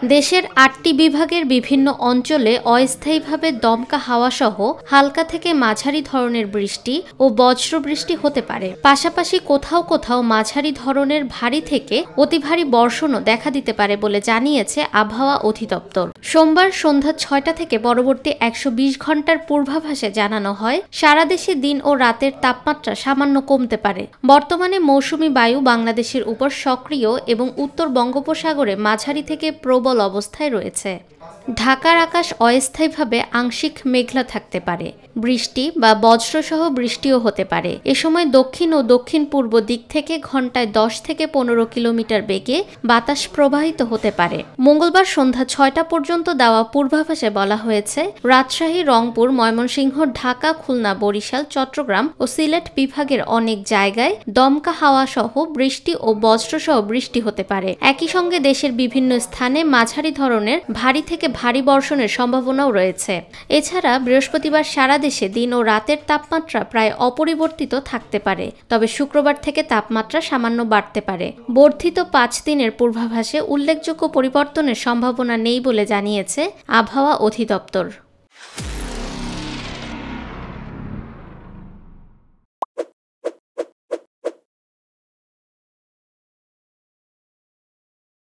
দেশের ৮টি বিভাগের বিভিন্ন অঞ্চলে অস্থায়ীভাবে দমকা হাওয়াসহ হালকা থেকে মাঝারি ধরনের বৃষ্টি ও বজ্রবৃষ্টি হতে পারে। পাশাপাশি কোথাও কোথাও মাঝারি ধরনের ভারী থেকে অতি ভারী বর্ষণও দেখা দিতে পারে বলে জানিয়েছে আবহাওয়া অধিদপ্তর। সোমবার সন্ধ্যা ৬টা থেকে পরবর্তী ১২০ ঘন্টার পূর্বাভাসে জানানো হয়, সারা দেশে দিন ও রাতের তাপমাত্রা সামান্য কমতে পারে। বর্তমানে মৌসুমি বায়ু বাংলাদেশের উপর সক্রিয় এবং উত্তর বঙ্গোপসাগরে মাঝারি থেকে প্রবল অবস্থায় রয়েছে। ঢাকার আকাশ অস্থায়ীভাবে আংশিক মেঘলা থাকতে পারে। বৃষ্টি বা বজ্রসহ বৃষ্টিও হতে পারে। এ সময় দক্ষিণ ও দক্ষিণ পূর্ব দিক থেকে ঘন্টায় ১০ থেকে ১৫ কিলোমিটার বেগে বাতাস প্রবাহিত হতে পারে। মঙ্গলবার সন্ধ্যা ৬টা পর্যন্ত দেওয়া পূর্বাভাসে বলা হয়েছে, রাজশাহী, রংপুর, ময়মনসিংহ, ঢাকা, খুলনা, বরিশাল, চট্টগ্রাম ও সিলেট বিভাগের অনেক জায়গায় দমকা হাওয়া সহ বৃষ্টি ও বজ্রসহ বৃষ্টি হতে পারে। একই সঙ্গে দেশের বিভিন্ন স্থানে মাঝারি ধরনের ভারী থেকে ভারী বর্ষণের সম্ভাবনাও রয়েছে। এছাড়া বৃহস্পতিবার সারা দেশে দিন ও রাতের তাপমাত্রা প্রায় অপরিবর্তিত থাকতে পারে, তবে শুক্রবার থেকে তাপমাত্রা সামান্য বাড়তে পারে। বর্ধিত ৫ দিনের পূর্বাভাসে উল্লেখযোগ্য পরিবর্তনের সম্ভাবনা নেই বলে জানিয়েছে আবহাওয়া অধিদপ্তর।